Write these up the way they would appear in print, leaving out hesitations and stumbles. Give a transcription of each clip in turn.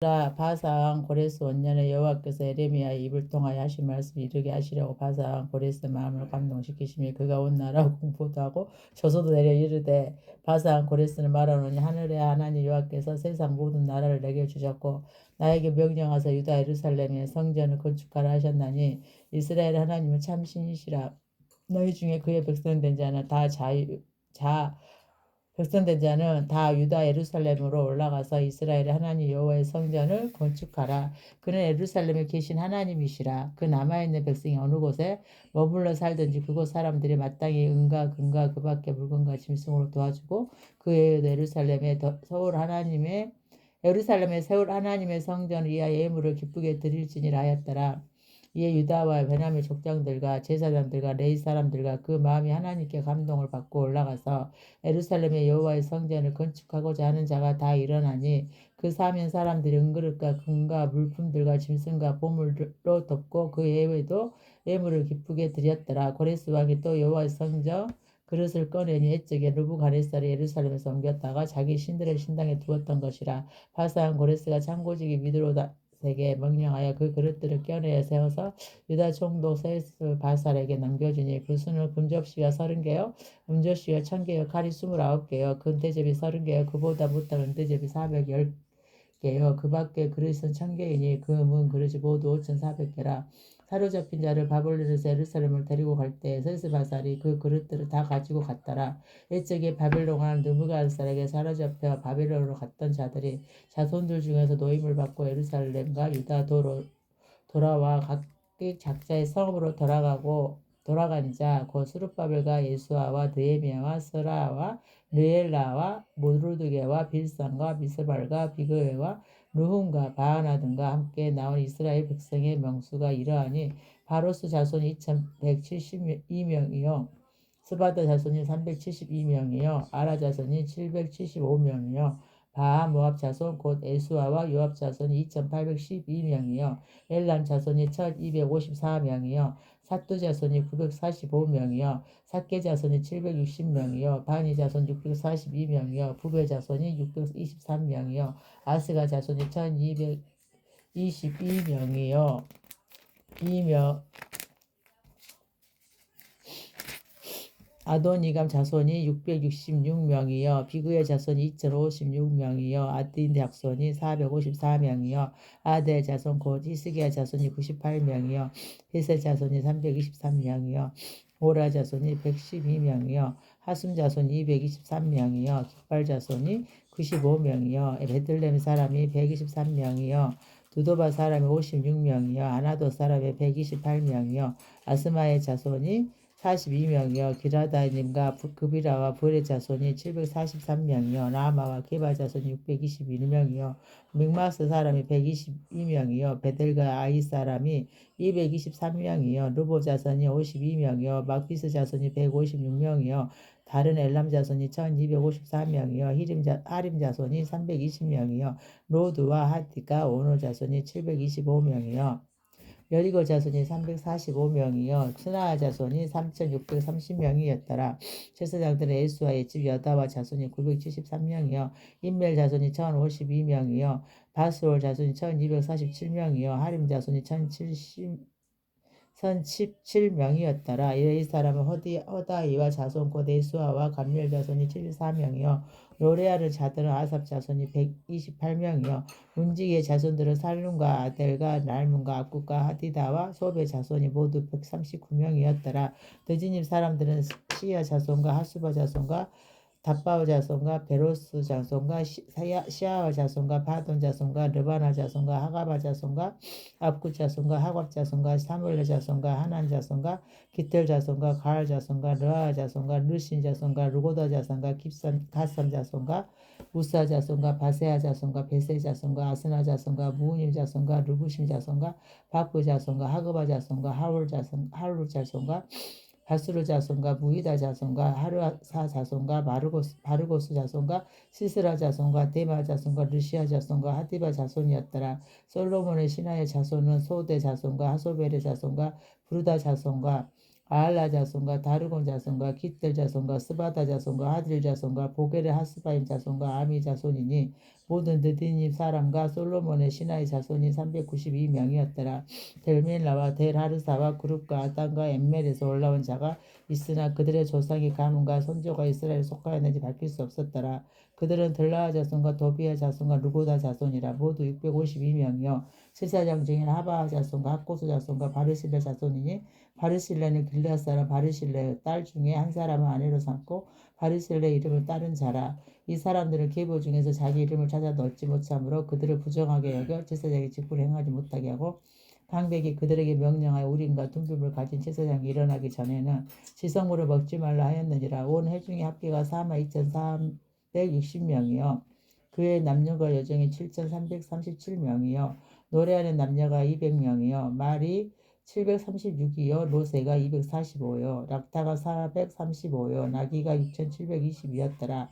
바상 고레스 원년에 여호와께서 에레미야의 입을 통하여 하신 말씀을 이루게 하시려고 바상 고레스의 마음을 감동시키시며 그가 온 나라 공포도 하고 저소도 내려 이르되 바상 고레스는 말하노니 하늘의 하나님 여호와께서 세상 모든 나라를 내게 주셨고 나에게 명령하사 유다 예루살렘의 성전을 건축하라 하셨나니 이스라엘 하나님은 참 신이시라. 너희 중에 그의 백성된 자는 백성된 자는 다 유다 예루살렘으로 올라가서 이스라엘의 하나님 여호와의 성전을 건축하라. 그는 예루살렘에 계신 하나님이시라. 그 남아있는 백성이 어느 곳에 머물러 살든지 그곳 사람들이 마땅히 은과 금과 그 밖의 물건과 짐승으로 도와주고 그 예루살렘에 세울 하나님의 성전을 위하여 예물을 기쁘게 드릴지니라 하였더라. 이에 유다와 베냐민 족장들과 제사장들과 레위 사람들과 그 마음이 하나님께 감동을 받고 올라가서 예루살렘의 여호와의 성전을 건축하고자 하는 자가 다 일어나니 그 사면 사람들이 은그릇과 금과 물품들과 짐승과 보물로 덮고 그 예외도 예물을 기쁘게 드렸더라. 고레스 왕이 또 여호와의 성전 그릇을 꺼내니 옛적에 느부갓네살이 예루살렘에서 옮겼다가 자기 신들의 신당에 두었던 것이라. 바사한 고레스가 창고지기 미드로닷에게 명령하여 그 그릇들을 껴내어 세워서 유다 총독 세스 바살에게 넘겨주니 그 수는 금접시가 30개요 음젓시가 1000개요 칼이 29개요 금대접이 30개요 그보다 못한 은대접이 410개요 그 밖에 그릇은 1000개이니 그 문 그릇이 모두 5400개라. 사로잡힌 자를 바벨론에서 예루살렘을 데리고 갈 때 세스바살이 그 그릇들을 다 가지고 갔더라. 일찍이 바벨론 왕 느부갓네살에게 사로잡혀 바벨론으로 갔던 자들이 자손들 중에서 노임을 받고 예루살렘과 유다도로 돌아와 각기 작자의 성읍으로 돌아간 자 곧 스룹바벨과 예수아와 느헤미야와 스라와 느엘라와 모르드게와 빌산과 미스발과 비그웨와 르훔과 바하나 등과 함께 나온 이스라엘 백성의 명수가 이러하니 바로스 자손이 2172명이요 스바다 자손이 372명이요 아라 자손이 775명이요 바하 모압 자손 곧 에수아와 요압 자손이 2812명이요 엘람 자손이 1254명이요 사뚜 자손이 945명이요 삭개 자손이 760명이요 바니 자손 642명이요 부베 자손이 623명이요 아스가 자손이 1222명이요 아도니감 자손이 666명이요 비그의 자손이 2056명이요 아딘 자손이 454명이요 아델 자손 곧 히스기야 자손이 98명이요 헤세 자손이 323명이요 오라 자손이 112명이요 하숨 자손이 223명이요 깃발 자손이 95명이요 베들레헴 사람이 123명이요 두도바 사람이 56명이요 아나도 사람이 128명이요 아스마의 자손이 42명이요 기라다님과 그비라와 불의 자손이 743명이요 라마와 게바 자손이 621명이요 믹마스 사람이 122명이요 베델과 아이 사람이 223명이요 르보 자손이 52명이요 막비스 자손이 156명이요 다른 엘람 자손이 1254명이요 하림 자손이 320명이요 로드와 하티가 오노 자손이 725명이요 여리고 자손이 345명이요 스나아 자손이 3630명이었더라. 제사장들은 에수와 옛집 여다와 자손이 973명이요 인멜 자손이 1052명이요 바스올 자손이 1247명이요 하림 자손이 1017명이었더라. 이 사람은 허다이와 자손 곧 에수아와 감렬 자손이 74명이요 로레아르 자들은 아삽 자손이 128명이요 문지기의 자손들은 살룸과 아델과 날문과 악국과 하디다와 소베 자손이 모두 139명이었더라. 드지님 사람들은 시야 자손과 하수바 자손과 답바오 자손과 베로스 자손과 시아와 자손과 바돈 자손과 르바나 자손과 하가바 자손과 압구 자손과 하갑 자손과 사물레 자손과 하난 자손과 기틀 자손과 가알 자손과 르아 자손과 르신 자손과 르고다 자손과 갓삼 자손과 우사 자손과 바세아 자손과 베세 자손과 아스나 자손과 무우님 자손과 르부심 자손과 바프 자손과 하그바 자손과 하울 자손과 바스루 자손과 무이다 자손과 하르사 자손과 바르고스 자손과 시스라 자손과 데마 자손과 르시아 자손과 하디바 자손이었더라. 솔로몬의 신하의 자손은 소대 자손과 하소벨의 자손과 부르다 자손과 아알라 자손과 다르곤 자손과 기틀 자손과 스바다 자손과 하딜 자손과 보겔의 하스바임 자손과 아미 자손이니 모든 느디님 사람과 솔로몬의 신하의 자손이 392명이었더라. 델멜라와 델하르사와 그룹과 아단과 엠멜에서 올라온 자가 있으나 그들의 조상의 가문과 선조가 이스라엘에 속하였는지 밝힐 수 없었더라. 그들은 들라아 자손과 도비아 자손과 루고다 자손이라. 모두 652명이요 제사장 중인 하바아 자손과 학고수 자손과 바르실레 자손이니 바르실레는 길앗 사람 바르실레의 딸 중에 한 사람을 아내로 삼고 바르실레 이름을 따른 자라. 이 사람들은 계보 중에서 자기 이름을 찾아 넣지 못함으로 그들을 부정하게 여겨 제사장의 직분을 행하지 못하게 하고, 방백이 그들에게 명령하여 우림과 둠빔을 가진 제사장이 일어나기 전에는 지성물을 먹지 말라 하였느니라. 온 회중의 합계가 42,360명이요 그의 남녀가 여종이 7,337명이요 노래하는 남녀가 200명이요 말이 736이요 로세가 245요 락타가 435요 나기가 6,720이었더라.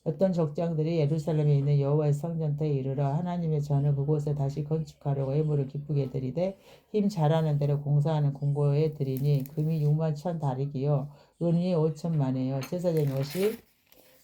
어떤 족장들이 예루살렘에 있는 여호와의 성전터에 이르러 하나님의 전을 그곳에 다시 건축하려고 예물을 기쁘게 드리되 힘 잘하는 대로 공사하는 공고에 드리니 금이 6만 1,000다리기요 은이 5천만에요 제사장의 옷이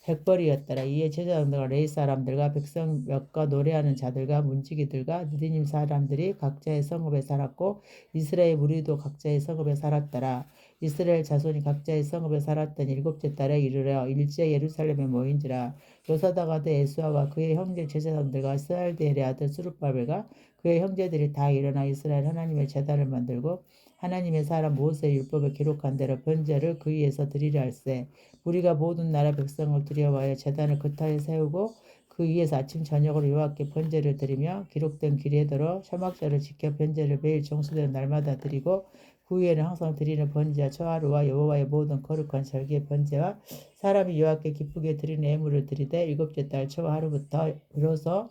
100벌이었더라. 이에 제사장들과 레위 사람들과 백성 몇과 노래하는 자들과 문지기들과 느디님 사람들이 각자의 성읍에 살았고 이스라엘 무리도 각자의 성읍에 살았더라. 이스라엘 자손이 각자의 성읍에 살았던 일곱째 달에 이르러 일제 예루살렘에 모인지라. 요사닥 아들 에스아와 그의 형제 제사장들과 스알디엘의 아들 스룹바벨과 그의 형제들이 다 일어나 이스라엘 하나님의 제단을 만들고 하나님의 사람 모세의 율법에 기록한 대로 번제를 그 위에서 드리려 할세. 우리가 모든 나라 백성을 두려워하여 제단을 그 터에 세우고 그 위에서 아침 저녁으로 여호와께 번제를 드리며 기록된 규례대로 초막절을 지켜 번제를 매일 정수되는 날마다 드리고 그 위에는 항상 드리는 번제와 초하루와 여호와의 모든 거룩한 절기의 번제와 사람이 여호와께 기쁘게 드리는 예물을 드리되 일곱째 달 초하루부터 비로소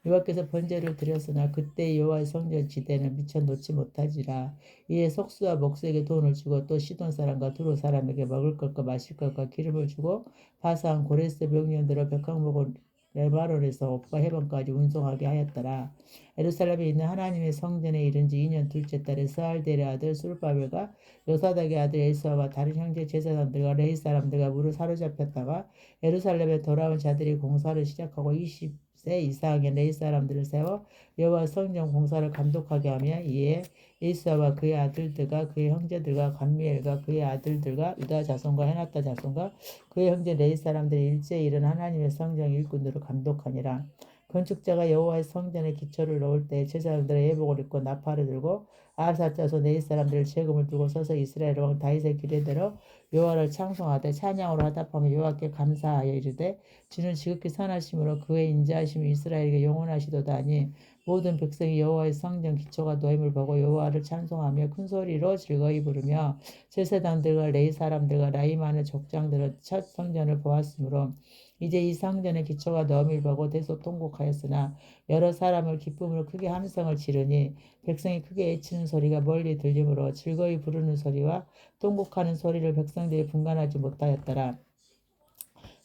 여호와께서 번제를 드렸으나 그때 여호와의 성전 지대는 미처 놓지 못하지라. 이에 속수와 목수에게 돈을 주고 또 시돈 사람과 두로 사람에게 먹을 것과 마실 것과 기름을 주고 바산 고레스 명령대로 백항목을 레바논에서 옥과 해변까지 운송하게 하였더라. 예루살렘에 있는 하나님의 성전에 이른 지 2년 둘째 달에 스알델의 아들 술바벨과 요사닥의 아들 엘사와 다른 형제 제사장들과 레위 사람들과 무를 사로잡혔다가 예루살렘에 돌아온 자들이 공사를 시작하고 20세 이상의 레위 사람들을 세워 여호와 성전 공사를 감독하게 하며 이에 엘사와 그의 아들들과 그의 형제들과 감미엘과 그의 아들들과 유다 자손과 헤나타 자손과 그의 형제 레위 사람들이 일제에 이른 하나님의 성전 일꾼들을 감독하니라. 건축자가 여호와의 성전에 기초를 놓을 때 제사장들의 예복을 입고 나팔을 들고 아사 자손 레위 사람들을 제금을 두고 서서 이스라엘 왕 다윗의 규례대로 여호와를 찬송하되 찬양으로 화답하며 여호와께 감사하여 이르되 주는 지극히 선하심으로 그의 인자하심이 이스라엘에게 영원하시도다니. 모든 백성이 여호와의 성전 기초가 놓임을 보고 여호와를 찬송하며 큰 소리로 즐거이 부르며 제사장들과 레위 사람들과 나이 많은 족장들은 첫 성전을 보았으므로 이제 이 성전의 기초가 놓임을 보고 대소통곡하였으나 여러 사람을 기쁨으로 크게 함성을 지르니 백성이 크게 외치는 소리가 멀리 들리므로 즐거이 부르는 소리와 통곡하는 소리를 백성들이 분간하지 못하였더라.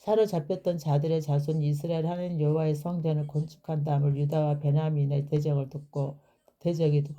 사로잡혔던 자들의 자손 이스라엘 하나님 여호와의 성전을 건축한 다음을 유다와 베냐민의 대적이 듣고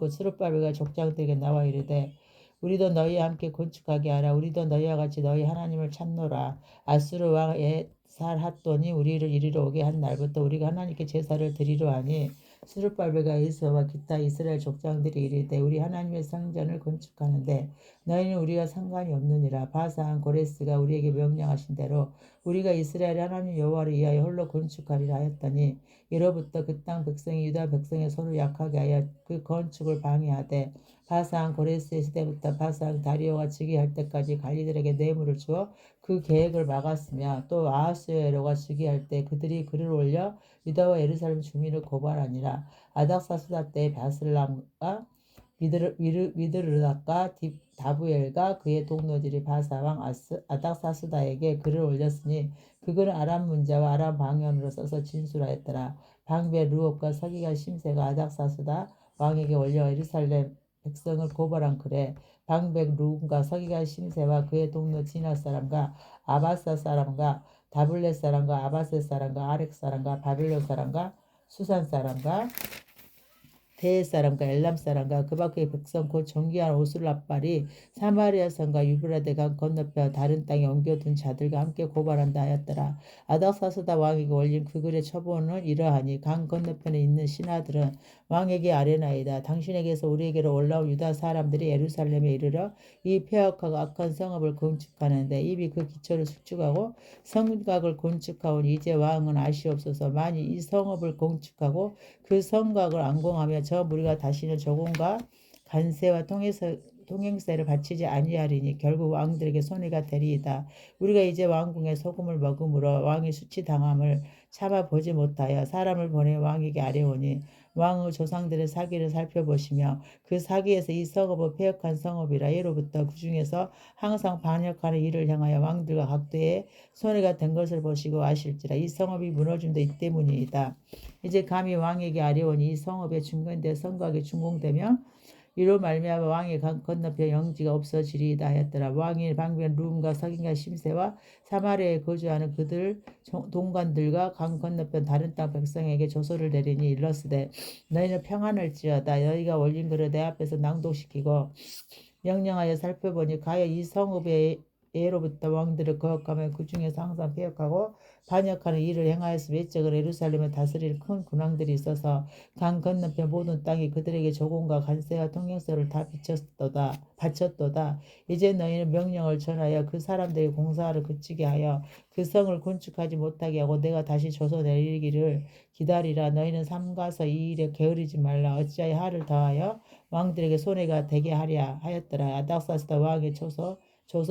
스룹바벨과 족장들에게 나와 이르되 우리도 너희와 함께 건축하게 하라. 우리도 너희와 같이 너희 하나님을 찾노라. 아수르 왕 에살핫돈이 우리를 이리로 오게 한 날부터 우리가 하나님께 제사를 드리려 하니 스룹바벨과 에스와 기타 이스라엘 족장들이 이르되 우리 하나님의 성전을 건축하는데 너희는 우리와 상관이 없느니라. 바산 고레스가 우리에게 명령하신 대로 우리가 이스라엘 하나님 여호와를 위하여 홀로 건축하리라 하였더니 이로부터 그 땅 백성이 유다 백성의 손을 약하게 하여 그 건축을 방해하되 바산 고레스의 시대부터 바산 다리오가 즉위할 때까지 관리들에게 뇌물을 주어 그 계획을 막았으며 또 아하수에로가 즉위할 때 그들이 글을 올려 유다와 예루살렘 주민을 고발하니라. 아닥사스다 때 바슬람과 미드르닥과 다부엘과 그의 동료들이 바사왕 아닥사스다에게 글을 올렸으니 그들은 아람 문자와 아람 방언으로 써서 진술하였더라. 방베 루옵과 서기관 심세가 아닥사스다 왕에게 올려 예루살렘 백성을 고발한 글에 방백 루움과 서기관 심세와 그의 동료 진화 사람과 아바사 사람과 다블렛 사람과 아바셋 사람과 아렉 사람과 바빌론 사람과 수산 사람과 대의 사람과 엘람 사람과 그 밖의 백성 곧 존귀한 오슬랍발이 사마리아 성과 유브라데 강 건너편 다른 땅에 옮겨둔 자들과 함께 고발한다 하였더라. 아닥사스다 왕에게 올린 그 글의 처분은 이러하니 강 건너편에 있는 신하들은 왕에게 아뢰나이다. 당신에게서 우리에게로 올라온 유다 사람들이 예루살렘에 이르러 이 폐역하고 악한 성읍을 건축하는데 이미 그 기초를 숙축하고 성곽을 건축하오니 이제 왕은 아시옵소서. 만일 이 성읍을 건축하고 그 성곽을 안공하며 저 무리가 다시는 조공과 간세와 통행세를 바치지 아니하리니 결국 왕들에게 손해가 되리이다. 우리가 이제 왕궁에 소금을 먹음으로 왕의 수치당함을 참아보지 못하여 사람을 보내 왕에게 아뢰오니 왕의 조상들의 사기를 살펴보시며 그 사기에서 이 성읍은 패역한 성읍이라 예로부터 그 중에서 항상 반역하는 일을 향하여 왕들과 각도의 손해가 된 것을 보시고 아실지라 이 성읍이 무너짐도 이 때문이다. 이제 감히 왕에게 아뢰오니 이 성읍의 중건대 성곽이 준공되며 이로 말미암아 왕의 강 건너편 영지가 없어지리이다 하였더라. 왕이 방비한 룸과 석인과 심세와 사마리아에 거주하는 그들 동관들과 강 건너편 다른 땅 백성에게 조소를 내리니 일러스되 너희는 평안할지어다. 너희가 올린 글을 내 앞에서 낭독시키고 명령하여 살펴보니 가여 이 성읍의 예로부터 왕들을 거역하며 그 중에서 항상 패역하고 반역하는 일을 행하였으며 외적으로 예루살렘을 다스릴 큰 군왕들이 있어서 강 건너편 모든 땅이 그들에게 조공과 관세와 통행세를 다 바쳤도다. 이제 너희는 명령을 전하여 그 사람들의 공사를 그치게 하여 그 성을 건축하지 못하게 하고 내가 다시 조서 내리기를 기다리라. 너희는 삼가서 이 일에 게으르지 말라. 어찌하여 하를 더하여 왕들에게 손해가 되게 하랴 하였더라. 아닥사스다 왕의 조서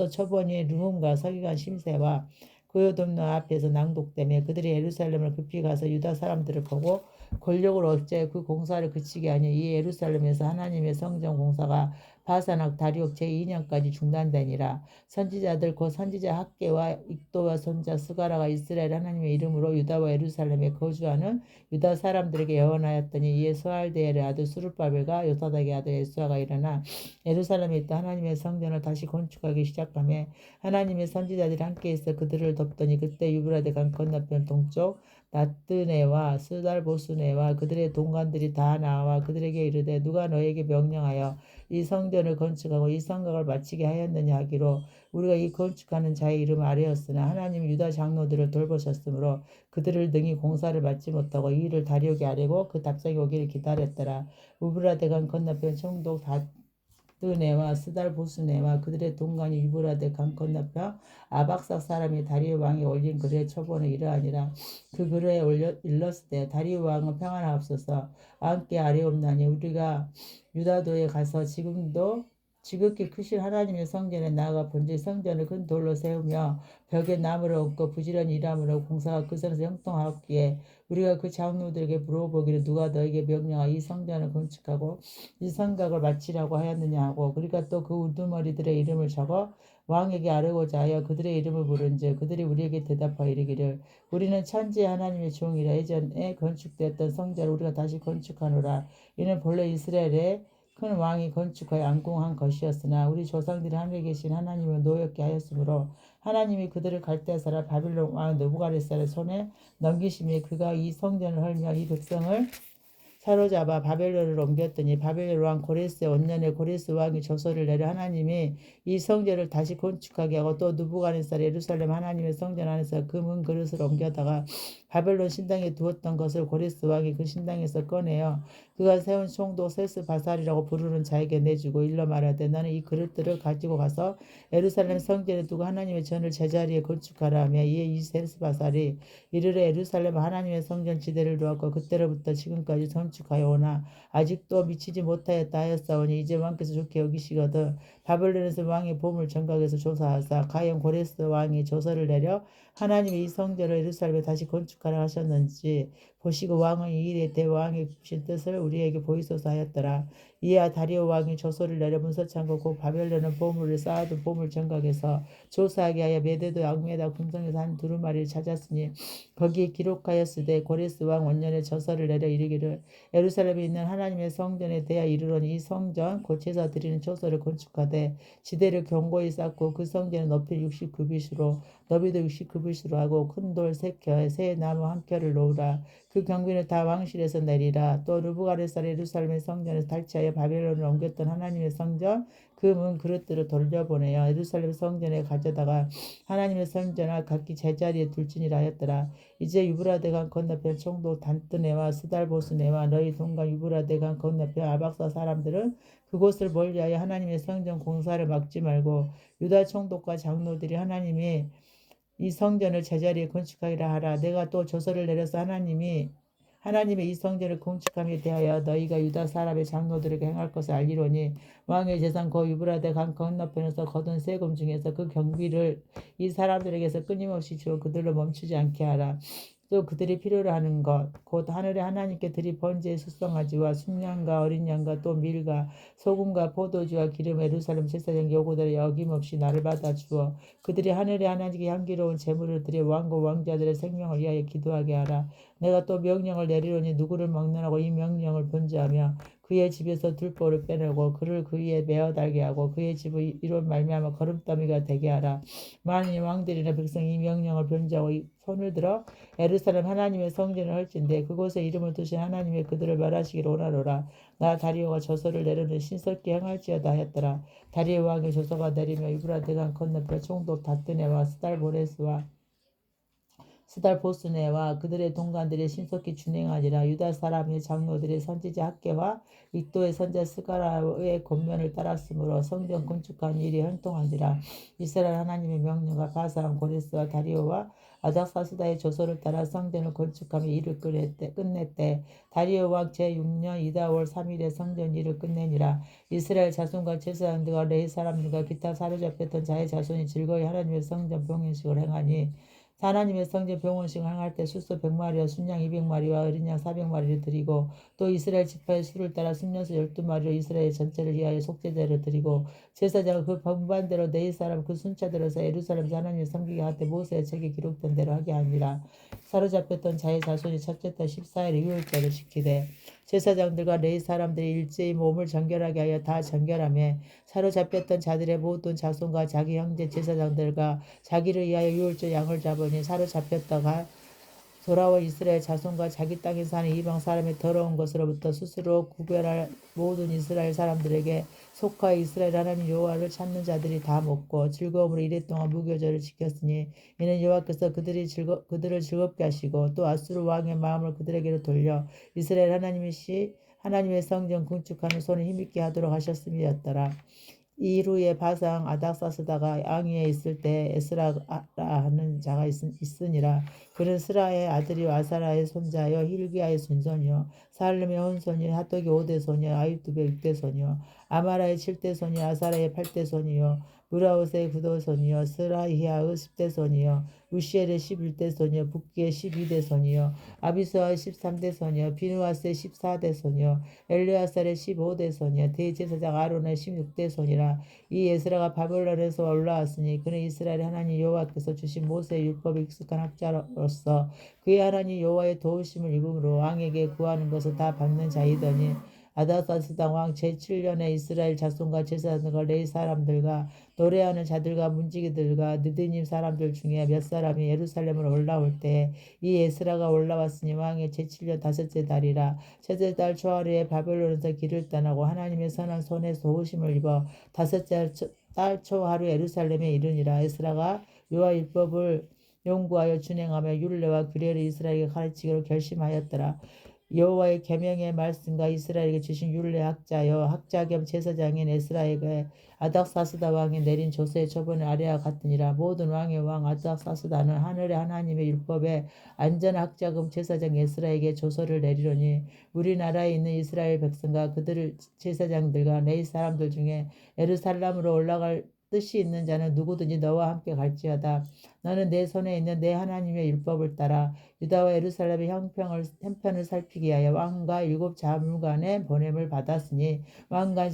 처번이 르훔과 서기관 심세와 고요돔너 앞에서 낭독되며 그들이 예루살렘을 급히 가서 유다 사람들을 보고 권력을 어째 그 공사를 그치게 하니 이 예루살렘에서 하나님의 성전 공사가 바산악 다리옥 제2년까지 중단되니라. 선지자들 곧 선지자 학계와 익도와 손자 스가라가 이스라엘 하나님의 이름으로 유다와 예루살렘에 거주하는 유다 사람들에게 예언하였더니 이에 스알데엘의 아들 수르바벨과 요사닥의 아들 예수아가 일어나 예루살렘에 있던 하나님의 성전을 다시 건축하기 시작하며 하나님의 선지자들이 함께 있어 그들을 덮더니 그때 유브라데 강 건너편 동쪽 나뜨네와 스달보스네와 그들의 동관들이 다 나와 그들에게 이르되 누가 너에게 명령하여 이 성전을 건축하고 이 성곽을 마치게 하였느냐 하기로 우리가 이 건축하는 자의 이름을 아뢰었으나 하나님이 유다 장로들을 돌보셨으므로 그들을 등이 공사를 마치 못하고 이 일을 다리옥에 아뢰고 그 답장이 오기를 기다렸더라. 우브라데 강 건너편 총독 다뜨네와 스달보스네와 그들의 동관이 유브라데 강 건너편 아박삭 사람이 다리오 왕이 올린 글의 처본은 이러하니라. 그 글에 일렀으되 다리오 왕은 평안하옵소서. 왕께 아뢰옵나니 우리가 유다도에 가서 지극히 크신 하나님의 성전에 나아가 본즉 성전을 큰 돌로 세우며 벽에 나무를 얹고 부지런히 일함으로 공사가 그 성에서 형통하였기에 우리가 그 장로들에게 물어보기를 누가 너에게 명령하여 이 성전을 건축하고 이 성곽을 마치라고 하였느냐 하고 그러니까 또 그 우두머리들의 이름을 적어 왕에게 아뢰고자 하여 그들의 이름을 부른즉 그들이 우리에게 대답하여 이르기를 우리는 천지의 하나님의 종이라 예전에 건축되었던 성전을 우리가 다시 건축하노라. 이는 본래 이스라엘의 큰 왕이 건축하여 안공한 것이었으나 우리 조상들이 하늘에 계신 하나님을 노엽게 하였으므로 하나님이 그들을 갈대아 사람 바빌론 왕 느부갓네살의 손에 넘기심에 그가 이 성전을 헐며 이 백성을 사로잡아 바벨론을 옮겼더니 바벨론 왕 고레스의 원년에 고레스 왕이 조서를 내려 하나님이 이 성전을 다시 건축하게 하고 또 느부갓네살 예루살렘 하나님의 성전 안에서 금은 그릇을 옮겨다가 바벨론 신당에 두었던 것을 고레스 왕이 그 신당에서 꺼내어 그가 세운 총독 셀스바살이라고 부르는 자에게 내주고 일러 말하되 너는 이 그릇들을 가지고 가서 예루살렘 성전에 두고 하나님의 전을 제자리에 건축하라 하며 이에 이 셀스바살이 이르되 예루살렘 하나님의 성전 지대를 두었고 그때로부터 지금까지 건축하여 오나 아직도 미치지 못하였다 하였사오니 이제 왕께서 좋게 여기시거든 바벨론에서 왕의 보물 정각에서 조사하사 가영 고레스 왕이 조서를 내려 하나님이 이 성전을 예루살렘에 다시 건축하라 하셨는지 보시고 왕은 이 일에 대왕의 깊으신 뜻을 우리에게 보이소서 하였더라. 이에 다리오 왕이 조서를 내려 문서창고 곧 바벨론은 보물을 쌓아둔 보물 정각에서 조사하게 하여 메대도 악메다 궁성에서 한 두루마리를 찾았으니 거기에 기록하였으되 고레스 왕 원년에 저서를 내려 이르기를 예루살렘에 있는 하나님의 성전에 대하여 이르러니 이 성전 곧 제사 드리는 초소를 건축하되 지대를 견고히 쌓고 그 성전의 높이 60규빗으로 너비도 60규빗 불붙이로 하고 큰 돌 세 켜, 새 나무 한 켜를 놓으라. 그 경비는 다 왕실에서 내리라. 또 느부갓네살 예루살렘의 성전에서 탈취하여 바벨론을 옮겼던 하나님의 성전 그 문 그릇들을 돌려보내어 예루살렘 성전에 가져다가 하나님의 성전을 각기 제자리에 둘지니라 하였더라. 이제 유브라데강 건너편 총독 단뜨네와 스달보스네와 너희 동강 유브라데강 건너편 아박사 사람들은 그곳을 멀리하여 하나님의 성전 공사를 막지 말고 유다 총독과 장로들이 하나님이 이 성전을 제자리에 건축하기라 하라. 내가 또 조서를 내려서 하나님의 이 성전을 건축함에 대하여 너희가 유다 사람의 장로들에게 행할 것을 알리로니 왕의 재산 그 유브라데 강 건너편에서 거둔 세금 중에서 그 경비를 이 사람들에게서 끊임없이 주어 그들로 멈추지 않게 하라. 또 그들이 필요로 하는 것 곧 하늘의 하나님께 드릴 번제의 숙성아지와 순양과 어린 양과 또 밀과 소금과 포도주와 기름 예루살렘 제사장 요구대로 여김없이 나를 받아 주어 그들이 하늘의 하나님께 향기로운 제물을 드려 왕과 왕자들의 생명을 위하여 기도하게 하라. 내가 또 명령을 내리노니 누구를 막론하고 이 명령을 번제하며 그의 집에서 들보를 빼내고 그를 그 위에 메어 달게 하고 그의 집의 이로 말미암아 거름더미가 되게 하라. 만일 왕들이나 백성이 이 명령을 변제하고 손을 들어 예루살렘 하나님의 성전을 할진대 그곳에 이름을 두신 하나님의 그들을 말하시기를 원하노라. 나 다리오가 조서를 내려는 신석기 행할지어다 하였더라. 다리오 왕의 조서가 내리며 유브라데강 건너편 총독 다뜨네와 스달보스네와 그들의 동관들이 신속히 준행하니라. 유다 사람의 장로들이 선지자 학계와 익도의 선자 스가라의 권면을 따랐으므로 성전 건축한 일이 형통한지라. 이스라엘 하나님의 명령과 바사랑 고레스와 다리오와 아닥사스다의 조서를 따라 성전을 건축하며 일을 끝냈대. 다리오 왕 제6년 이다월 3일에 성전 일을 끝내니라. 이스라엘 자손과 제사장들과 레위 사람들과 기타 사로잡혔던 자의 자손이 즐거이 하나님의 성전 봉헌식을 행하니 하나님의 성전 병원식을 행할 때 수소 100마리와 순양 200마리와 어린 양 400마리를 드리고 또 이스라엘 지파의 수를 따라 순년수 12마리로 이스라엘 전체를 위하여 속죄제를 드리고 제사장은 그 번반대로 네 사람 그 순차들어서 예루살렘에서 하나님을 섬기게 할 때 모세의 책에 기록된 대로 하게 하니라. 사로잡혔던 자의 자손이 첫째 달 14일에 유월절을 지키되 제사장들과 레위 사람들이 일제히 몸을 정결하게 하여 다 정결하며 사로잡혔던 자들의 모든 자손과 자기 형제 제사장들과 자기를 위하여 유월절 양을 잡으니 사로잡혔다가 돌아와 이스라엘 자손과 자기 땅에 사는 이방 사람의 더러운 것으로부터 스스로 구별할 모든 이스라엘 사람들에게 속하여 이스라엘 하나님 여호와를 찾는 자들이 다 먹고 즐거움으로 이랫동안 무교절을 지켰으니 이는 여호와께서 그들을 즐겁게 하시고 또 아수르 왕의 마음을 그들에게로 돌려 이스라엘 하나님의 성전 건축하는 손을 힘있게 하도록 하셨음이었더라. 이루에 바상 아닥사스다가 왕위에 있을 때 에스라라 하는 자가 있으니라. 그는 스라의 아들이요 아사라의 손자요 힐기야의 손손이요 살름의 혼손이요 핫독의 5대손이요 아이두의 6대손이요 아마라의 7대손이요 아사라의 8대손이요 무라옷의 9대손이요 스라히아의 10대손이요 우시엘의 11대손이요 붓기의 12대손이요 아비스와의 13대손이요 비누아스의 14대손이요 엘르아살의 15대손이요 대제사장 아론의 16대손이라. 이 에스라가 바벨론에서 올라왔으니 그는 이스라엘 하나님 여호와께서 주신 모세의 율법에 익숙한 학자로서 그의 하나님 여호와의 도우심을 입음으로 왕에게 구하는 것을 다 받는 자이더니 아닥사스다 왕 제7년에 이스라엘 자손과 제사장들과 레위 사람들과 노래하는 자들과 문지기들과 느드님 사람들 중에 몇 사람이 예루살렘으로 올라올 때 이 에스라가 올라왔으니 왕의 제7년 다섯째 달이라. 첫째 달 초하루에 바벨론에서 길을 떠나고 하나님의 선한 손에 도우심을 입어 다섯째 달 초하루 예루살렘에 이르니라. 에스라가 여호와 율법을 연구하여 준행하며 율례와 규례를 이스라엘에게 가르치기로 결심하였더라. 여호와의 계명의 말씀과 이스라엘에게 주신 율례 학자여 학자 겸 제사장인 에스라에게 아닥사스다 왕이 내린 조서의 처분을 아래와 같으니라. 모든 왕의 왕 아닥사스다는 하늘의 하나님의 율법에 안전 학자 겸 제사장 에스라에게 조서를 내리노니 우리나라에 있는 이스라엘 백성과 그들의 제사장들과 레위 사람들 중에 예루살렘으로 올라갈 뜻이 있는 자는 누구든지 너와 함께 갈지어다. 너는 내 손에 있는 내 하나님의 율법을 따라 유다와 예루살렘의 형편을 살피기 위하여 왕과 7 자문관의 보냄을 받았으니 왕과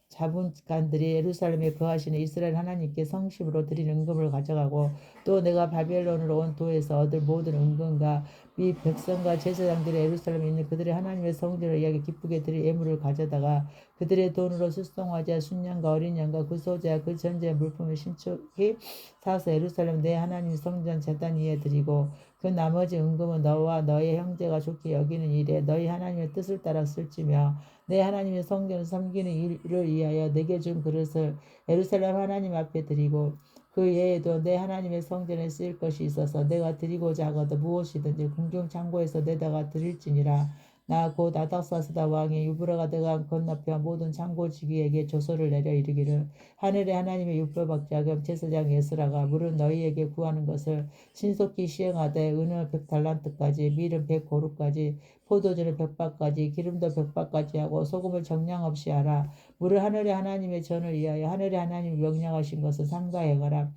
자문관들이 예루살렘에 거하시는 이스라엘 하나님께 성심으로 드린 은금을 가져가고 또 내가 바벨론으로 온 도에서 얻을 모든 은금과 이 백성과 제사장들이 예루살렘에 있는 그들의 하나님의 성전을 위하여 기쁘게 드릴 예물을 가져다가 그들의 돈으로 숫송아지와 순양과 어린 양과 그 소재와 그 전제의 물품을 신축히 사서 예루살렘 내 하나님 성전 제단 위에 드리고 그 나머지 은금은 너와 너의 형제가 좋게 여기는 일에 너희 하나님의 뜻을 따라 쓸지며 내 하나님의 성전을 섬기는 일을 위하여 내게 준 그릇을 예루살렘 하나님 앞에 드리고 그 외에도 내 하나님의 성전에 쓰일 것이 있어서 내가 드리고자 하거든 무엇이든지 궁중 창고에서 내다가 드릴지니라. 나 곧 아닥사스다 왕이 유브라가 들어간 건너편 모든 창고지기에게 조서를 내려 이르기를 하늘의 하나님의 율법학자금 제사장 예스라가 물은 너희에게 구하는 것을 신속히 시행하되 은을 100달란트까지 밀은 100고루까지 포도주를 100바까지 기름도 100바까지 하고 소금을 정량 없이 하라. 물을 하늘의 하나님의 전을 위하여 하늘의 하나님이 명령하신 것을 삼가해 행하라.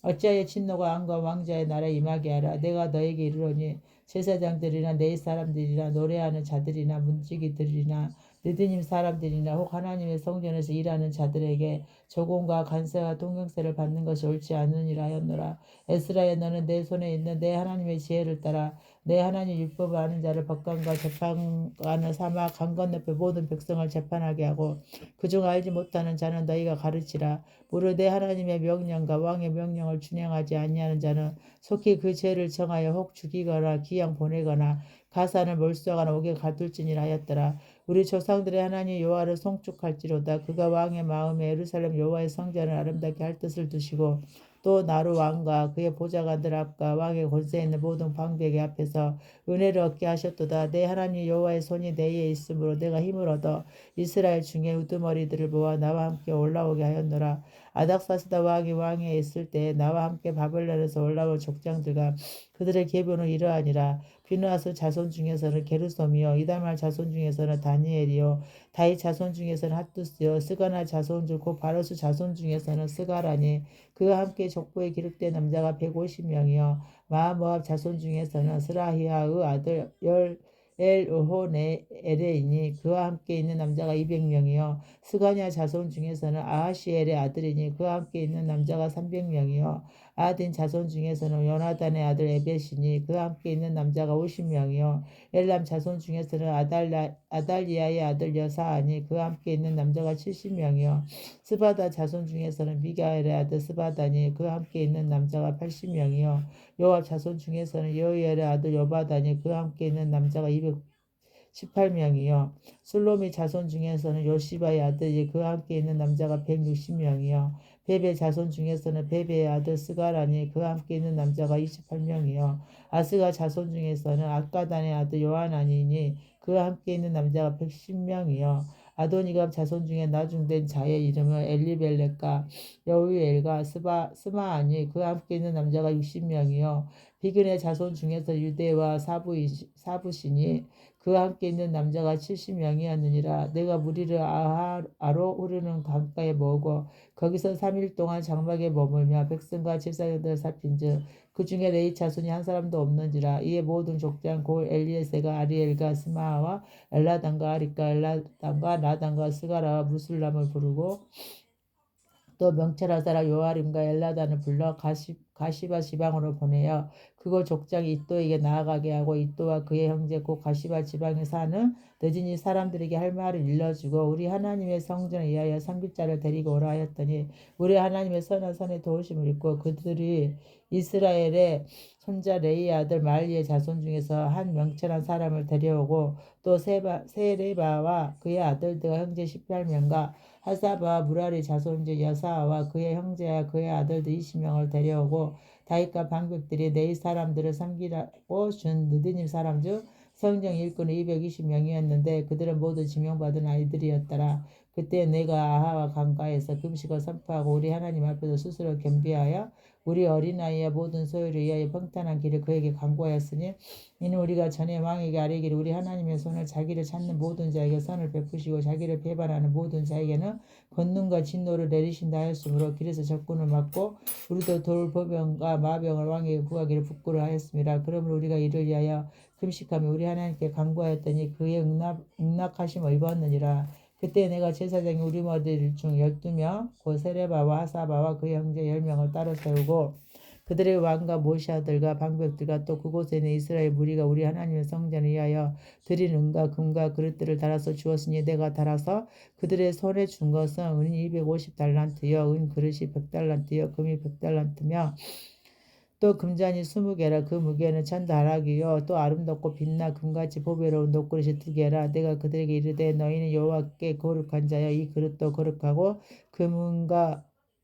어찌하여 진노가 왕과 왕자의 나라에 임하게 하라. 내가 너에게 이르노니 제사장들이나 내 사람들이나 노래하는 자들이나 문지기들이나 느드님 사람들이나 혹 하나님의 성전에서 일하는 자들에게 조공과 관세와 통경세를 받는 것이 옳지 않으니라 하였노라. 에스라야 너는 내 손에 있는 내 하나님의 지혜를 따라 내 하나님 율법을 아는 자를 법관과 재판관을 삼아 강 건너편 모든 백성을 재판하게 하고 그중 알지 못하는 자는 너희가 가르치라. 무릇 내 하나님의 명령과 왕의 명령을 준행하지 아니하는 자는 속히 그 죄를 정하여 혹 죽이거나 기양 보내거나 가산을 몰수하거나 옥에 가둘지니라 하였더라. 우리 조상들의 하나님 여호와를 송축할지로다. 그가 왕의 마음에 예루살렘 여호와의 성전을 아름답게 할 뜻을 두시고 또 나루 왕과 그의 보좌관들 앞과 왕의 권세에 있는 모든 방백의 앞에서 은혜를 얻게 하셨도다. 내 하나님 여호와의 손이 내에 있으므로 내가 힘을 얻어 이스라엘 중에 우두머리들을 모아 나와 함께 올라오게 하였노라. 아닥사스다 왕이 왕위에 있을 때 나와 함께 바벨론에서 올라온 족장들과 그들의 계보는 이러하니라. 비누아스 자손 중에서는 게르솜이요 이다말 자손 중에서는 다니엘이요 다윗 자손 중에서는 핫두스요 스가나 자손 중 곧 바로스 자손 중에서는 스가라니 그와 함께 족보에 기록된 남자가 150명이요 마모압 자손 중에서는 스라히아의 아들 열 엘호네엘이니 그와 함께 있는 남자가 200명이요 스가냐 자손 중에서는 아하시엘의 아들이니 그와 함께 있는 남자가 300명이요 아딘 자손 중에서는 요나단의 아들 에벳이니 그와 함께 있는 남자가 50명이요 엘람 자손 중에서는 아달리아의 아들 여사아니 그와 함께 있는 남자가 70명이요 스바다 자손 중에서는 미가엘의 아들 스바다니 그와 함께 있는 남자가 80명이요 요압 자손 중에서는 여이엘의 아들 요바다니 그와 함께 있는 남자가 218명이요 술로미 자손 중에서는 요시바의 아들이 그와 함께 있는 남자가 160명이요 베베 자손 중에서는 베베의 아들 스가라니 그와 함께 있는 남자가 28명이요 아스가 자손 중에서는 아까단의 아들 요하나니니 그와 함께 있는 남자가 110명이요 아도니갑 자손 중에 나중된 자의 이름은 엘리벨렉과 여우엘과 스마아니 그와 함께 있는 남자가 60명이요 비근의 자손 중에서 유대와 사부시니 그와 함께 있는 남자가 70명이었느니라. 내가 무리를 아로 흐르는 강가에 모으고 거기서 3일 동안 장막에 머물며 백성과 제사장들을 살핀즉 그 중에 레위 자손이 한 사람도 없는지라. 이에 모든 족장 곧 엘리에세가 아리엘과 스마아와 엘라단과 아리까 엘라단과 나단과 스가라와 무술람을 부르고 또 명철하사라 요아림과 엘라단을 불러 가시바 지방으로 보내어 그곳 족장이 이또에게 나아가게 하고 이또와 그의 형제 곧 가시바 지방에 사는 느지니 사람들에게 할 말을 일러주고 우리 하나님의 성전을 위하여 삼길자를 데리고 오라 하였더니 우리 하나님의 선한 선의 도우심을 입고 그들이 이스라엘의 손자 레이의 아들 말리의 자손 중에서 한 명철한 사람을 데려오고 또 세레바와 그의 아들들과 형제 18명과 하사바 무라리 자손주 여사와 그의 형제와 그의 아들들 20명을 데려오고 다윗과 방백들이 네 사람들을 섬기라고 준 느드님 사람 중 성정 일꾼은 220명이었는데 그들은 모두 지명받은 아이들이었더라. 그때 내가 아하와 강가에서 금식을 선포하고 우리 하나님 앞에서 스스로 겸비하여 우리 어린아이의 모든 소유를 위하여 평탄한 길을 그에게 강구하였으니 이는 우리가 전에 왕에게 아뢰기를 우리 하나님의 손을 자기를 찾는 모든 자에게 선을 베푸시고 자기를 배반하는 모든 자에게는 권능과 진노를 내리신다 하였으므로 길에서 적군을 막고 우리도 돌보병과 마병을 왕에게 구하기를 부끄러워하였습니다. 그러므로 우리가 이를 위하여 금식하며 우리 하나님께 간구하였더니 그의 응낙하심을 입었느니라. 그때 내가 제사장이 우리 머리들 중 12명 곧 세레바와 하사바와 그의 형제 10명을 따로 세우고 그들의 왕과 모시 아들과 방백들과 또 그곳에 있는 이스라엘 무리가 우리 하나님의 성전을 위하여 드린 은과 금과 그릇들을 달아서 주었으니 내가 달아서 그들의 손에 준 것은 은 250달란트여 은 그릇이 100달란트여 금이 100달란트며 또 금잔이 20개라 그 무게는 1000다락이요 또 아름답고 빛나 금같이 보배로운 녹그릇이 2개라 내가 그들에게 이르되 너희는 여호와께 거룩한 자여 이 그릇도 거룩하고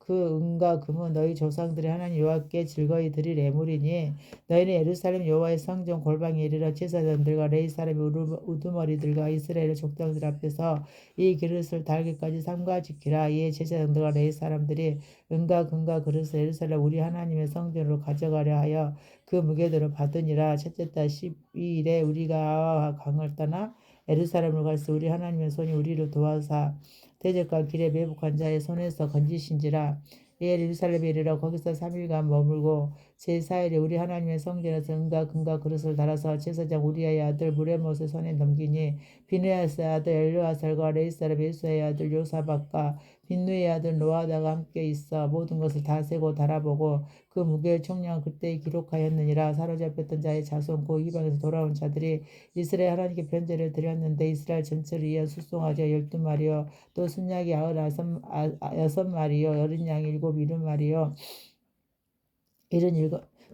그 은과 금은 너희 조상들의 하나님 여호와께 즐거이 드릴 예물이니 너희는 예루살렘 여호와의 성전 골방에 이르러 제사장들과 레위 사람의 우두머리들과 이스라엘 족장들 앞에서 이 그릇을 달기까지 삼가 지키라. 이에 제사장들과 레위 사람들이 은과 금과 그릇을 예루살렘 우리 하나님의 성전으로 가져가려 하여 그 무게대로 받으니라. 첫째 달 12일에 우리가 아와 강을 떠나 예루살렘을 갈새 우리 하나님의 손이 우리를 도와사 대적과 길에 매복한 자의 손에서 건지신지라. 이에 예루살렘에 이르러 거기서 3일간 머물고 제4일에 우리 하나님의 성전에서 은과 금과 그릇을 달아서 제사장 우리아의 아들 무레못의 손에 넘기니 비느야스의 아들 엘르아살과 레위 사람 예수의 아들 요사박과 빈누의 아들 노아다가 함께 있어 모든 것을 다 세고 달아보고 그 무게의 총량을 그때에 기록하였느니라. 사로잡혔던 자의 자손 그 이방에서 돌아온 자들이 이스라엘 하나님께 변제를 드렸는데 이스라엘 전체를 위한 수송아지가 12마리요 또 순양이 96마리요 어린 양이 7이름마리요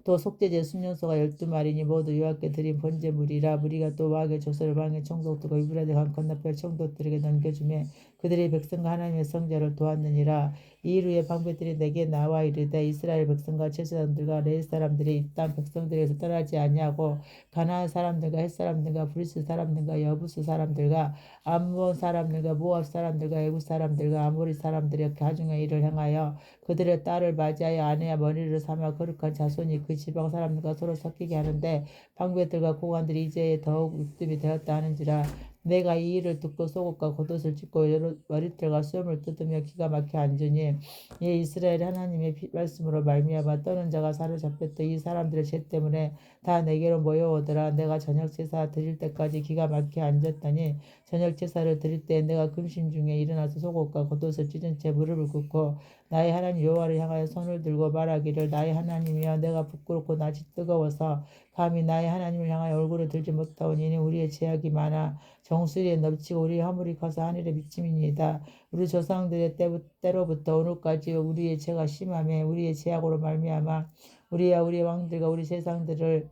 또 속죄제 순년소가 12마리니 모두 여호와께 드린 번제물이라. 무리가 또 왕의 조서를 왕의 총독들과 유브라데 강 건너편 총독들에게 넘겨주매 그들이 백성과 하나님의 성전을 도왔느니라. 이 일 후에 방백들이 내게 나와 이르되 이스라엘 백성과 제사장들과 레위 사람들이 이 땅 백성들에게서 떠나지 아니하고 가나안 사람들과 헷 사람들과 브리스 사람들과 여부스 사람들과 암몬 사람들과 모압 사람들과 애굽 사람들과 아모리 사람들의 가중의 일을 행하여 그들의 딸을 맞이하여 아내와 머리를 삼아 거룩한 자손이 그 지방 사람들과 서로 섞이게 하는데 방백들과 고관들이 이제 더욱 육dum이 되었다 하는지라. 내가 이 일을 듣고 속옷과 겉옷을 찢고 머리털과 수염을 뜯으며 기가 막혀 앉으니 이 이스라엘 하나님의 말씀으로 말미암아 떠는 자가 사로잡혔던 이 사람들의 죄 때문에 다 내게로 모여오더라. 내가 저녁 제사 드릴 때까지 기가 막혀 앉았더니 저녁 제사를 드릴 때 내가 금심 중에 일어나서 속옷과 겉옷을 찢은 채 무릎을 꿇고 나의 하나님 여호와를 향하여 손을 들고 말하기를 나의 하나님이여 내가 부끄럽고 낯이 뜨거워서 감히 나의 하나님을 향하여 얼굴을 들지 못하오니 이는 우리의 죄악이 많아 정수리에 넘치고 우리의 허물이 커서 하늘에 미침이니이다. 우리 조상들의 때로부터 오늘까지 우리의 죄가 심하며 우리의 죄악으로 말미암아 우리와 우리의 왕들과 우리 제사장들을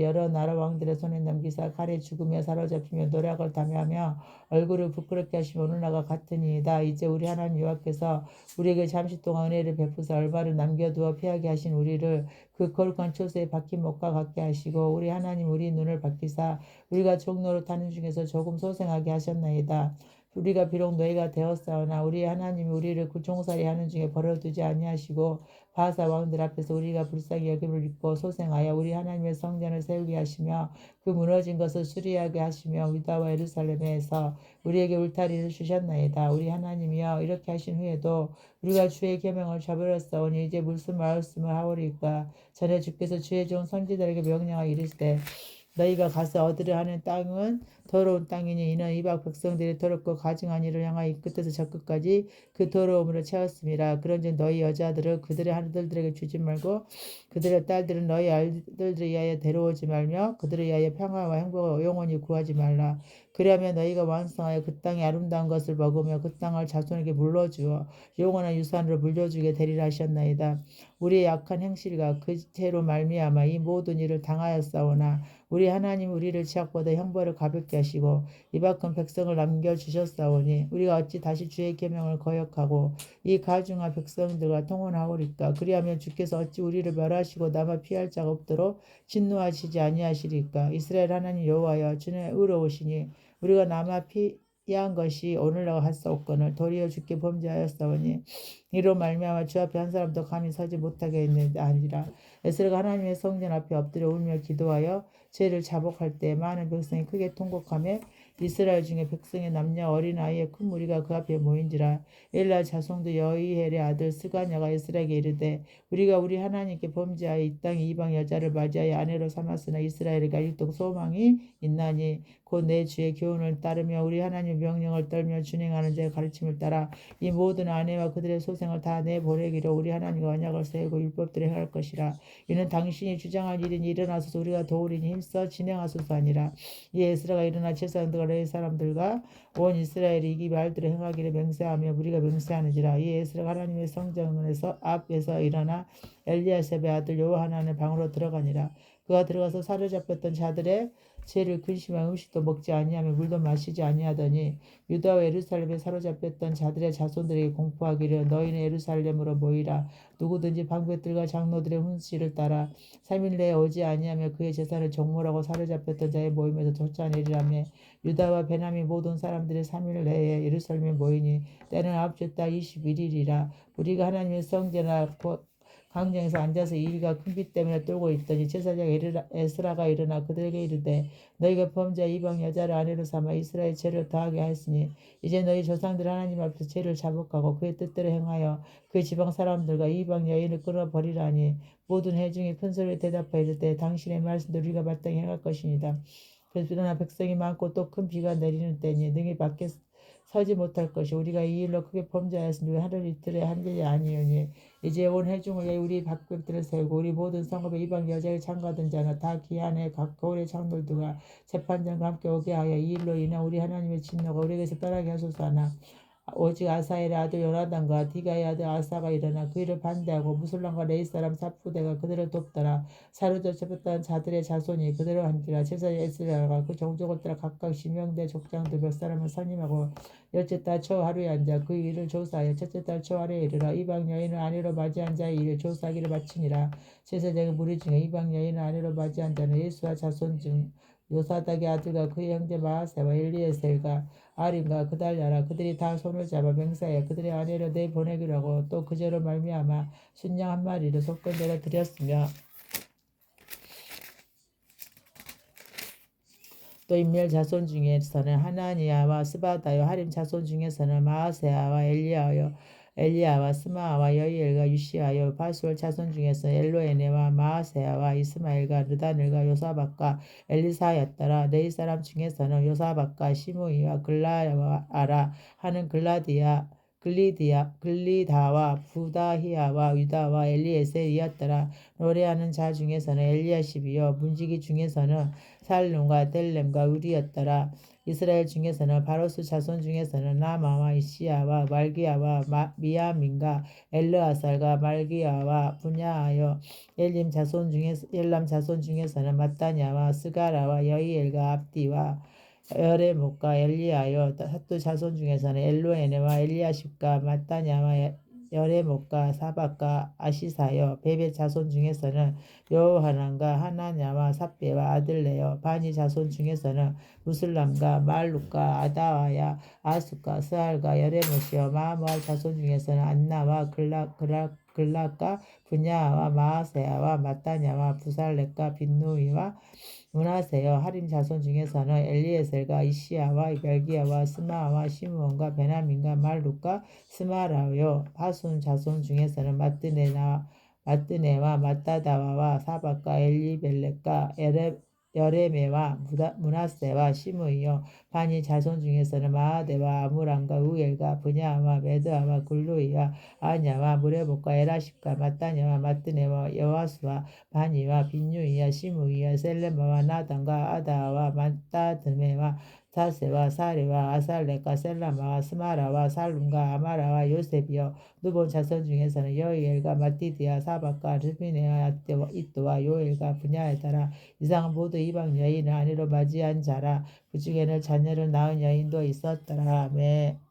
여러 나라 왕들의 손에 넘기사 칼에 죽으며 사로잡히며 노략을 당하며 얼굴을 부끄럽게 하시며 오늘날과 같으니이다. 이제 우리 하나님 여호와께서 우리에게 잠시 동안 은혜를 베푸사 얼마를 남겨두어 피하게 하신 우리를 그 거룩한 초소에 박힌 못과 같게 하시고 우리 하나님 우리 눈을 밝히사 우리가 종로를 타는 중에서 조금 소생하게 하셨나이다. 우리가 비록 노예가 되었사오나 우리 하나님이 우리를 그 종살이 하는 중에 버려두지 아니하시고 바사 왕들 앞에서 우리가 불쌍히 여김을 입고 소생하여 우리 하나님의 성전을 세우게 하시며 그 무너진 것을 수리하게 하시며 유다와 예루살렘에서 우리에게 울타리를 주셨나이다. 우리 하나님이여 이렇게 하신 후에도 우리가 주의 계명을 저버렸사오니 이제 무슨 말씀을 하오리까. 전에 주께서 주의 종 선지자에게 명령하여 이르시되 너희가 가서 얻으려 하는 땅은 더러운 땅이니 이는 이방 백성들이 더럽고 가증한 일을 향하여 이 끝에서 저 끝까지 그 더러움으로 채웠음이라. 그런즉 너희 여자들을 그들의 아들들에게 주지 말고 그들의 딸들은 너희 아들들을 위하여 데려오지 말며 그들을 위하여 평화와 행복을 영원히 구하지 말라. 그리하면 너희가 완성하여 그 땅의 아름다운 것을 먹으며 그 땅을 자손에게 물러주어 영원한 유산으로 물려주게 되리라 하셨나이다. 우리의 약한 행실과 그 죄로 말미암아 이 모든 일을 당하였사오나 우리 하나님 우리를 죄악보다 형벌을 가볍게 하시고 이만큼 백성을 남겨주셨사오니 우리가 어찌 다시 주의 계명을 거역하고 이 가증한 백성들과 통혼하오리까. 그리하면 주께서 어찌 우리를 멸하시고 남아 피할 자가 없도록 진노하시지 아니하시리까. 이스라엘 하나님 여호와여 주는 의로우시니 우리가 남아 피한 것이 오늘날 할 수 없거늘 도리어 주께 범죄하였사오니 이로 말미암아 주 앞에 한 사람도 감히 서지 못하게 했느니라 아니라. 에스라가 하나님의 성전 앞에 엎드려 울며 기도하여 죄를 자복할 때 많은 백성이 크게 통곡하며 이스라엘 중에 백성의 남녀 어린아이의 큰 무리가 그 앞에 모인지라. 엘라 자손도 여이헬의 아들 스가냐가 이스라엘에게 이르되 우리가 우리 하나님께 범죄하여 이 땅에 이방 여자를 맞이하여 아내로 삼았으나 이스라엘에게 일독 소망이 있나니 곧 내 주의 교훈을 따르며 우리 하나님 명령을 떨며 준행하는 자의 가르침을 따라 이 모든 아내와 그들의 소생을 다 내보내기로 우리 하나님과 언약을 세우고 율법대로 행할 것이라. 이는 당신이 주장할 일이니 일어나소서 우리가 도우리니 힘써 진행하소서 하니라. 이에 에스라가 일어나 제사장들과 레위 사람들과 온 이스라엘이 이 말들을 행하기를 맹세하며 우리가 맹세하는지라. 이에 에스라가 하나님의 성전에서 앞에서 일어나 엘리야셉의 아들 요하나의 방으로 들어가니라. 그가 들어가서 사로잡혔던 자들의 죄를 근심하여 음식도 먹지 아니하며 물도 마시지 아니하더니 유다와 예루살렘에 사로잡혔던 자들의 자손들에게 공포하기를 너희는 예루살렘으로 모이라. 누구든지 방백들과 장로들의 훈시를 따라 3일 내에 오지 아니하며 그의 재산을 종몰하고 사로잡혔던 자의 모임에서 쫓아내리라며 유다와 베냐민 모든 사람들의 3일 내에 예루살렘에 모이니 때는 아홉째 달 21일이라. 우리가 하나님의 성전이나 광장에서 앉아서 이 일과 큰 비 때문에 떨고 있더니 제사장 에스라가 일어나 그들에게 이르되 너희가 범죄 이방 여자를 아내로 삼아 이스라엘 죄를 더하게 하였으니 이제 너희 조상들 하나님 앞에서 죄를 자복하고 그의 뜻대로 행하여 그 지방 사람들과 이방 여인을 끊어버리라니 모든 회중이 큰 소리로 대답하여 이르되 당신의 말씀도 우리가 마땅히 행할 것이니이다. 그러나 백성이 많고 또 큰 비가 내리는 때니 능히 밖에 서지 못할 것이 우리가 이 일로 크게 범죄하였으니 왜 하루 이틀에 한 일이 아니오니 이제 온 회중을 위해 우리 박백들을 세우고 우리 모든 성읍의 이방 여자에 장가든 자나 다 기한에 각 거울의 장돌들과 재판장과 함께 오게 하여 이 일로 인해 우리 하나님의 진노가 우리에게서 떠나게 하소서 하나 오직 아사엘의 아들 요나단과 디가의 아들 아사가 일어나 그 일을 반대하고 무술람과 레이 사람 사푸대가 그들을 돕더라. 사로잡혔던 자들의 자손이 그대로 한지라. 제사장 에스라가 그 종족을 따라 각각 지명대 족장들 몇 사람을 선임하고 열째 달 초 하루에 앉아 그 일을 조사하여 첫째 달 초 하루에 이르러 이방 여인을 아내로 맞이한 자의 일을 조사하기를 마치니라. 제사장의 무리 중에 이방 여인을 아내로 맞이한 자는 예수와 자손 중 요사닥의 아들과 그의 형제 마아세와 엘리에셀과 아린과 그달랴라. 그들이 다 손을 잡아 맹세하여 그들의 아내를 내보내기로 하고 또 그제로 말미암아 순양 한 마리를 속건대로 드렸으며 또 인멜 자손 중에서는 하나니아와 스바다요 하림 자손 중에서는 마아세아와 엘리야와 스마아와 여이엘과 유시아요 바수얼 자손 중에서 엘로에네와 마아세아와 이스마엘과 르다넬과 요사박과 엘리사였더라. 레이 사람 중에서는 요사박과 시므이와 글라아라 하는 글리다와 부다히아와 유다와 엘리에셀이었더라. 노래하는 자 중에서는 엘리야십이요 문지기 중에서는 살룸과 델렘과 우리였더라. 이스라엘 중에서는 바로스 자손 중에서는 나마와 이시야와 말기야와 미야민과 엘르아살과 말기야와 분야하여 엘람 자손 중에서는 마따냐와 스가라와 여이엘과 압디와 여레목과 엘리야요 핫두 자손 중에서는 엘로에네와 엘리야십과 마따냐와 여레목과 사박과 아시사요 베베 자손 중에서는 여호하난과 하나냐와 삽베와 아들레요 바니 자손 중에서는 무슬람과 말룩과 아다와야 아숫과 스알과 여레못이요 마모알 자손 중에서는 안나와 글라과 분야와 마아세야와 마따냐와 부살렉과 빈누이와 문하세요. 하림 자손 중에서는 엘리에셀과 이시야와 멜기야와 스마와 시므온과 베냐민과 말룩과 스마라요. 하순 자손 중에서는 마뜨네와 마따다와와 사박과 엘리벨렉과 여레메와 문하세와 시므이요. 바니 자손 중에서는 마하데와 아무람과 우엘과 분야와 메드아와 굴루이와 아냐와 무레복과 에라십과 마따냐와 마뜨네와 여와수와 바니와 빈유이와 시므이와 셀레마와 나단과 아다와 마따드메와 사세와 사레와 아살렉과 셀라마와 스마라와 살룸과 아마라와 요셉이여 누본 자손 중에서는 여이엘과 마띠디아 사박과 르비네와 이또와 요엘과 분야에 따라 이상은 모두 이방 여인을 아내로 맞이한 자라. 그 중에는 자녀를 낳은 여인도 있었더라. 아멘.